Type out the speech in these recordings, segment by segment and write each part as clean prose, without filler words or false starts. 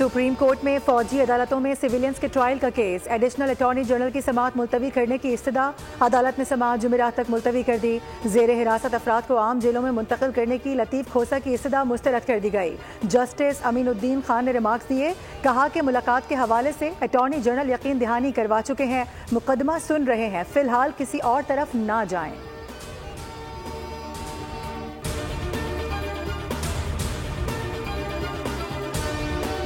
Supreme court में फौजी अदालतों में सिविलियंस के ट्रायल का केस। एडिशनल अटॉर्नी जनरल की समाअत मुलतवी करने की इस्तदा। अदालत ने समाअत जुमेरात तक मुलतवी कर दी। जेर हिरासत अफराद को आम जेलों में मुंतकिल करने की लतीफ़ खोसा की इस्तदा मुस्तरद कर दी गई। जस्टिस अमीनुद्दीन खान ने रिमार्क्स दिए, कहा कि मुलाकात के हवाले से अटॉर्नी जनरल यकीन दहानी करवा चुके हैं, मुकदमा सुन रहे हैं, फिलहाल किसी और तरफ ना जाएं।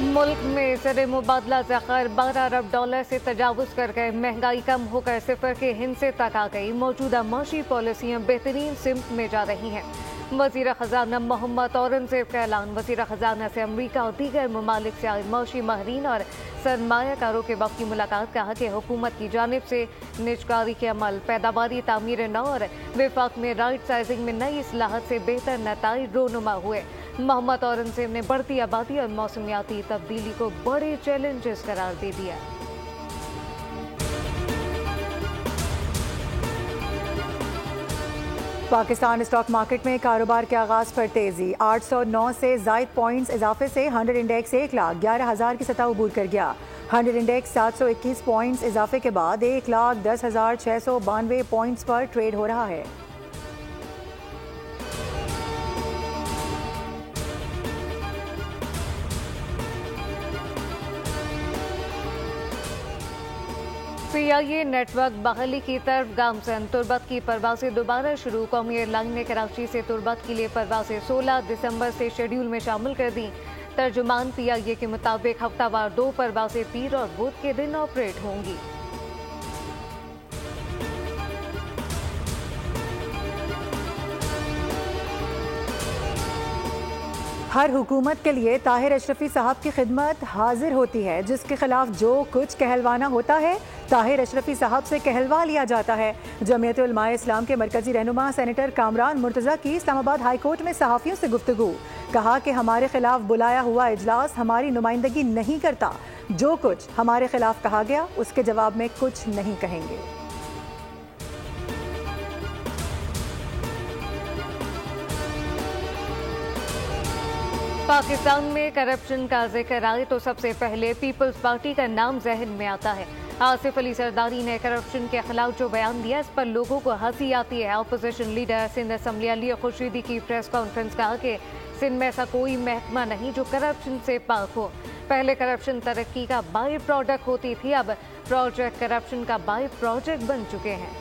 मुल्क में ज़र मुबादला ज़ख़ायर 12 अरब डॉलर से तजावुज़ कर गए। महंगाई कम होकर सिफर के हिस्से तक आ गई। मौजूदा माशी पॉलिसियाँ बेहतरीन सिमत में जा रही हैं। वज़ीर ख़ज़ाना मोहम्मद औरंगज़ेब का ऐलान। वज़ीर ख़ज़ाना से अमरीका और दीगर ममालिक से आए माशी माहिरीन और सरमायाकारों के वक्त की मुलाकात। कहा कि हुकूमत की जानिब से निजकारी के अमल, पैदावारी तामीर नौ और विफाक में राइट साइजिंग में नई इस्लाहत से बेहतर नताइज रोनुमा हुए। मोहम्मद औरंगज़ेब ने बढ़ती आबादी और मौसमियाती तब्दीली को बड़े चैलेंजेस करार दे दिया। पाकिस्तान स्टॉक मार्केट में कारोबार के आगाज पर तेजी। 809 से जायद पॉइंट्स इजाफे से 100 इंडेक्स 1,11,000 की सतह अबूर कर गया। 100 इंडेक्स 721 पॉइंट्स इजाफे के बाद 1,10,692 पॉइंट्स पर ट्रेड हो रहा है। PIA नेटवर्क बहाली की तरफ गामसन। तुर्बत की परवासें दोबारा शुरू। कौमी एयरलाइन ने कराची से तुर्बत के लिए परवासें 16 दिसंबर से शेड्यूल में शामिल कर दी। तर्जुमान PIA के मुताबिक हफ्तावार 2 परवासें पीर और बुध के दिन ऑपरेट होंगी। हर हुकूमत के लिए ताहिर अशरफी साहब की खिदमत हाजिर होती है। जिसके खिलाफ जो कुछ कहलवाना होता है, ताहिर अशरफी साहब से कहलवा लिया जाता है। जमीयत उलमाए इस्लाम के मरकजी रहनुमा सेनेटर कामरान मुर्तज़ा की इस्लामाबाद हाई कोर्ट में सहाफ़ियों से गुफ्तगू। कहा कि हमारे खिलाफ बुलाया हुआ इजलास हमारी नुमाइंदगी नहीं करता। जो कुछ हमारे खिलाफ कहा गया उसके जवाब में कुछ नहीं कहेंगे। पाकिस्तान में करप्शन का जिक्र आए तो सबसे पहले पीपल्स पार्टी का नाम जहन में आता है। आसिफ अली सरदारी ने करप्शन के खिलाफ जो बयान दिया, इस पर लोगों को हंसी आती है। Opposition leader Sindh assembly Ali Khurshidi की प्रेस कॉन्फ्रेंस कहा कि सिंध में ऐसा कोई महकमा नहीं जो करप्शन से पाक हो। पहले करप्शन तरक्की का बाई प्रोडक्ट होती थी, अब प्रोजेक्ट करप्शन का बाई प्रोजेक्ट बन चुके हैं।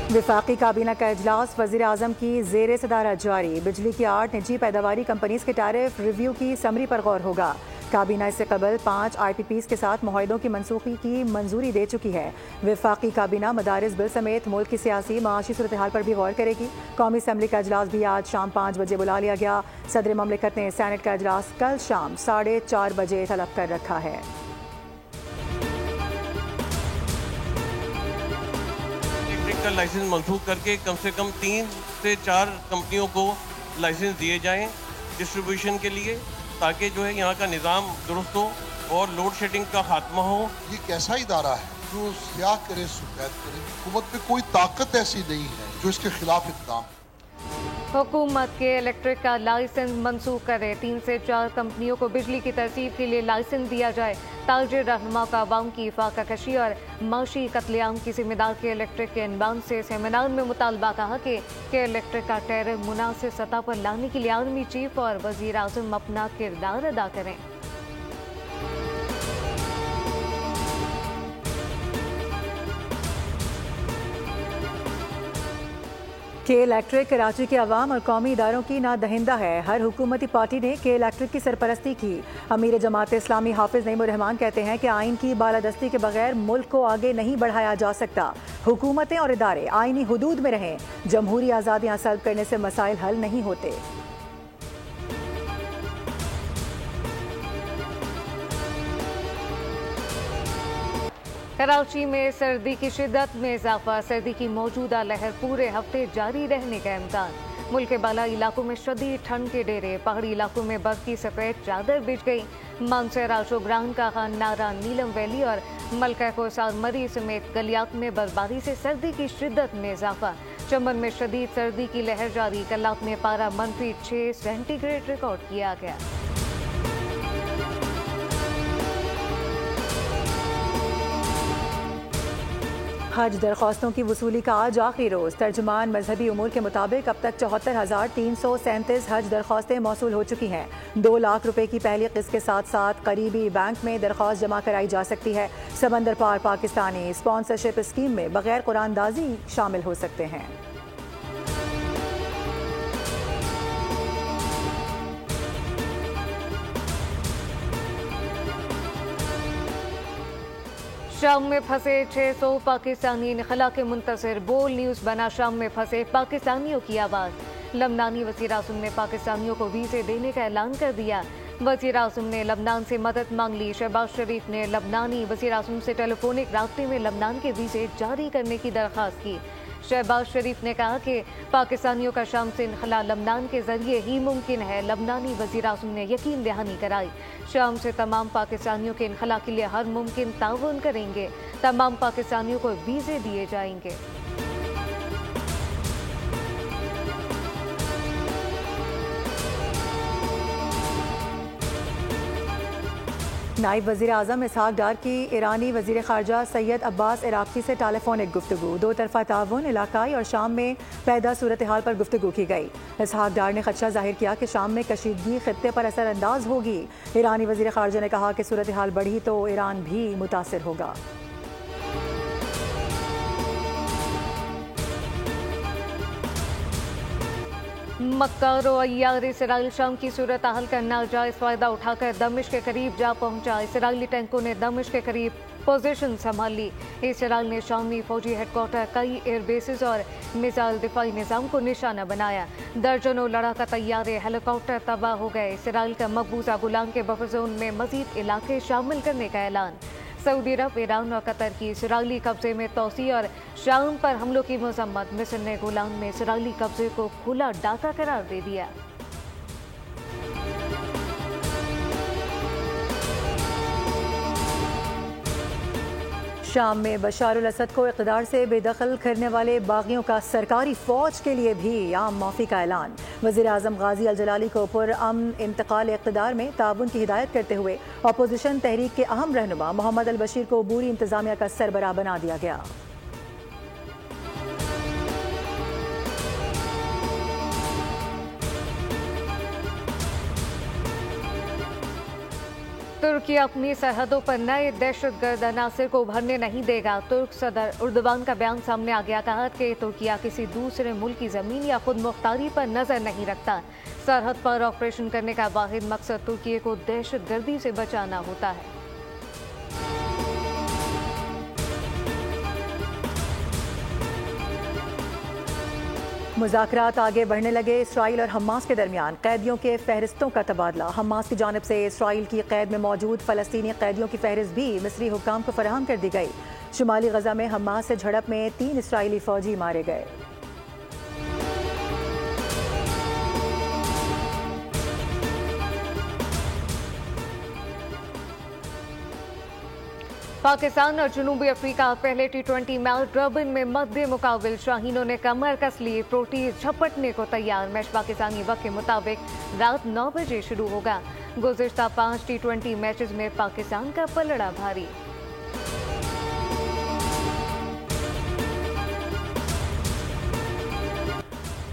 विफाकी काबीना का इजलास। वज़ीर आज़म की ज़ेर सदारत जारी। बिजली की 8 निजी पैदावारी कंपनीज के टैरिफ रिव्यू की समरी पर गौर होगा। काबीना इससे कबल 5 IPPs के साथ मुआहदों की मनसूखी की मंजूरी दे चुकी है। विफाकी काबीना मदारिस बिल समेत मुल्क की सियासी माशी सूरत हाल पर भी गौर करेगी। कौमी असम्बली का इजलास भी आज शाम 5 बजे बुला लिया गया। सदर ममलिकत ने सेनेट का इजलास कल शाम 4:30 बजे तलब कर रखा है। का लाइसेंस मंसूख करके कम से कम 3 से 4 कंपनियों को लाइसेंस दिए जाएं डिस्ट्रीब्यूशन के लिए, ताकि जो है यहाँ का निज़ाम दुरुस्त हो और लोड शेडिंग का खात्मा हो। ये कैसा इदारा है जो स्याह करे शिकायत करे? हुकूमत में कोई ताकत ऐसी नहीं है जो इसके खिलाफ इक़दाम। हुकूमत के इलेक्ट्रिक का लाइसेंस मनसूख करे। 3 से 4 कंपनियों को बिजली की तरसीब के लिए लाइसेंस दिया जाए। ताजिर रहनुमा का अवाम की फाका कशी और माशी कत्लेआम की जिम्मेदार के इलेक्ट्रिक के अनबान से सेमिनार में मुतालबा। कहा कि इलेक्ट्रिक का टैरिफ मुनासिब सतह पर लाने के लिए आर्मी चीफ और वजीर आज़म अपना किरदार अदा करें। के इलेक्ट्रिक कराची के अवाम और कौमी इदारों की नादहिंदा है। हर हुकूमती पार्टी ने के इलेक्ट्रिक की सरपरस्ती की। अमीर जमात इस्लामी हाफिज नईमुर रहमान कहते हैं कि आइन की बालादस्ती के बगैर मुल्क को आगे नहीं बढ़ाया जा सकता। हुकूमतें और इदारे आइनी हुदूद में रहें। जमहूरी आज़ादियाँ सल्ब करने से मसाइल हल नहीं होते। कराची में सर्दी की शिद्दत में इजाफा। सर्दी की मौजूदा लहर पूरे हफ्ते जारी रहने का इम्कान। मुल्क के बाला इलाकों में शदीद ठंड के डेरे। पहाड़ी इलाकों में बर्फ की सफेद चादर बिछ गई। मानसरा, शोग्रान का खान, नारा, नीलम वैली और मलका कोसार मरी समेत गलियात में बर्फबारी से सर्दी की शिद्दत में इजाफा। चमन में शदीद सर्दी की लहर जारी। कल रात में पारा -6 सेंटीग्रेड रिकॉर्ड किया गया। हज दरख्वास्तों की वसूली का आज आखिरी रोज। तर्जुमान मजहबी उमूर के मुताबिक अब तक 74,337 हज दरख्वास्तें मौसूल हो चुकी हैं। 2 लाख रुपए की पहली किस्त के साथ साथ करीबी बैंक में दरख्वास्त जमा कराई जा सकती है। समंदर पार पाकिस्तानी स्पॉन्सरशिप स्कीम में बगैर कुरानदाजी शामिल हो सकते हैं। शाम में फंसे 600 पाकिस्तानी इनखला के मुंतज़िर। बोल न्यूज़ बना शाम में फंसे पाकिस्तानियों की आवाज़। लबनानी वज़ीर-ए-आज़म ने पाकिस्तानियों को वीज़े देने का ऐलान कर दिया। वज़ीर-ए-आज़म ने लबनान से मदद मांग ली। शहबाज शरीफ ने लबनानी वज़ीर-ए-आज़म से टेलीफोनिक राब्ते में लबनान के वीज़े जारी करने की दरख्वास्त की। शहबाज शरीफ ने कहा कि पाकिस्तानियों का शाम से इनखला लबनान के जरिए ही मुमकिन है। लबनानी वज़ीर-ए-आज़म ने यकीन दहानी कराई। शाम से तमाम पाकिस्तानियों के इनखला के लिए हर मुमकिन ताउन करेंगे। तमाम पाकिस्तानियों को वीज़े दिए जाएंगे। नायब वज़ीर आज़म इसहाक डार की ईरानी वज़ीर ख़ारजा सैयद अब्बास इराक़ी से टेलीफोनिक गुफ्तगू। 2 तरफ़ा ताउन, इलाकाई और शाम में पैदा सूरत हाल पर गुफ्तगू की गई। इसहाक डार ने खदशा जाहिर किया कि शाम में कशीदगी खित्ते पर असरअंदाज होगी। ईरानी वज़ीर ख़ारजा ने कहा कि सूरत हाल बढ़ी तो ईरान भी मुतासिर होगा। मक्कार और अय्यार इसराइल शाम की सूरत हाल का नाजायज फायदा उठाकर दमिश्क के करीब जा पहुंचा। इसराइली टैंकों ने दमिश्क के करीब पोजीशन संभाल ली। इसराइल ने शामी फौजी हेडक्वार्टर, कई एयरबेसेस और मिसाइल दिफाई निज़ाम को निशाना बनाया। दर्जनों लड़ाका तैयारे, हेलीकॉप्टर तबाह हो गए। इसराइल का मकबूजा गुलान के बफर जोन में मजीद इलाके शामिल करने का ऐलान। सऊदी अरब, ईरान और कतर की इसराइली कब्जे में तोसी और शाम पर हमलों की मजम्मत। मिस्र ने गोलान में इसराइली कब्जे को खुला डाका करार दे दिया। शाम में बशारुल असद को इक़्तिदार से बेदखल करने वाले बागियों का सरकारी फौज के लिए भी आम माफ़ी का ऐलान। वज़ीर आज़म गाजी अल जलाली को पुरअमन इंतकाल इक़्तिदार में ताउन की हिदायत करते हुए अपोजिशन तहरीक के अहम रहनुमा मोहम्मद अल बशीर को अबूरी इंतज़ामिया का सरबराह बना दिया गया। तुर्की अपनी सरहदों पर नए दहशतगर्द अनासर को उभरने नहीं देगा। तुर्क सदर उर्दवान का बयान सामने आ गया। कहा कि तुर्किया किसी दूसरे मुल्क की जमीन या खुद मुख्तारी पर नजर नहीं रखता। सरहद पर ऑपरेशन करने का वाहिद मकसद तुर्की को दहशतगर्दी से बचाना होता है। मुज़ाकरात आगे बढ़ने लगे। इसराइल और हमास के दरमियान कैदियों के फहरिस्तों का तबादला। हमास की जानिब से इसराइल की कैद में मौजूद फ़लस्तीनी कैदियों की फहरिस्त भी मिस्री हुक्काम को फराहम कर दी गई। शुमाली गजा में हमास से झड़प में 3 इसराइली फौजी मारे गए। पाकिस्तान और जनूबी अफ्रीका पहले T20 मैच डर्बन में मध्य मुकाबिल। शाहीनों ने कमर कस ली, प्रोटीज झपटने को तैयार। मैच पाकिस्तानी वक्त के मुताबिक रात 9 बजे शुरू होगा। गुज़िश्ता 5 T20 मैचेस में पाकिस्तान का पलड़ा भारी।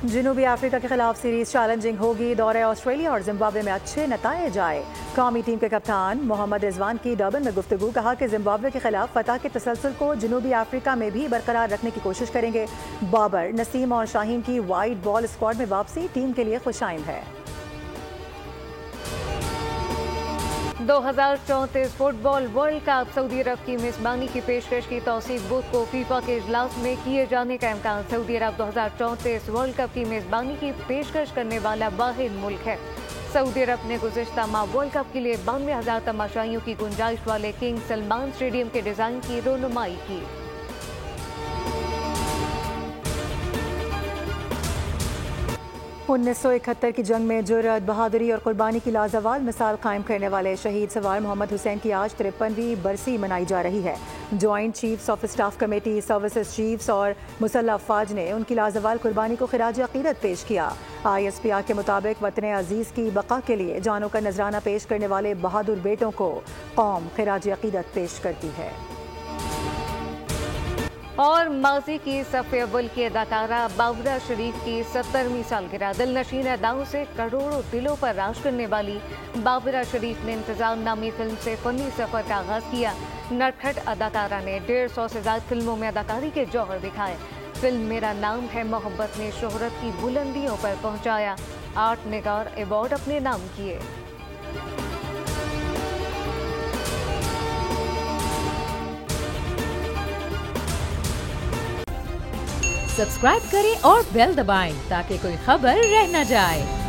जनूबी अफ्रीका के खिलाफ सीरीज चैलेंजिंग होगी। दौरे ऑस्ट्रेलिया और जिम्बाब्वे में अच्छे नतायज आए। कौमी टीम के कप्तान मोहम्मद रिजवान की डर्बन में गुफ्तगू। कहा कि जिम्बाब्वे के खिलाफ फतह के तसलसल को जनूबी अफ्रीका में भी बरकरार रखने की कोशिश करेंगे। बाबर, नसीम और शाहीन की वाइट बॉल स्क्वाड में वापसी टीम के लिए खुशाइन है। 2034 फुटबॉल वर्ल्ड कप सऊदी अरब की मेजबानी की पेशकश की तौसीक बुध को फीफा के इजलास में किए जाने का इम्कान। सऊदी अरब 2034 वर्ल्ड कप की मेजबानी की पेशकश करने वाला वाहिद मुल्क है। सऊदी अरब ने गुज़िश्ता माह वर्ल्ड कप के लिए 92,000 तमाशाइयों की गुंजाइश वाले किंग सलमान स्टेडियम के डिजाइन की रोनुमाई की। 1971 की जंग में जुर्रत, बहादुरी और कुर्बानी की लाजवाल मिसाल कायम करने वाले शहीद सवार मोहम्मद हुसैन की आज 53वीं बरसी मनाई जा रही है। Joint chiefs of staff committee, services chiefs और मुसल्लह अफवाज ने उनकी लाजवाल कुर्बानी को खिराज अकीदत पेश किया। ISPR के मुताबिक वतन अजीज़ की बका के लिए जानों का नजराना पेश करने वाले बहादुर बेटों को कौम खिराज अकीदत पेश करती है। और माजी की सफ़े अव्वल की अदाकारा बाबरा शरीफ की 70वीं सालगिरह। दिलनशीन अदाओं से करोड़ों दिलों पर राज करने वाली बाबरा शरीफ ने इंतज़ाम नामी फिल्म से फनी सफ़र का आगाज़ किया। नटखट अदाकारा ने 150 से ज़्यादा फिल्मों में अदाकारी के जौहर दिखाए। फिल्म मेरा नाम है मोहब्बत ने शोहरत की बुलंदियों पर पहुंचाया। 8 निगार अवार्ड अपने नाम किए। सब्सक्राइब करें और बेल दबाएं ताकि कोई खबर रह न जाए।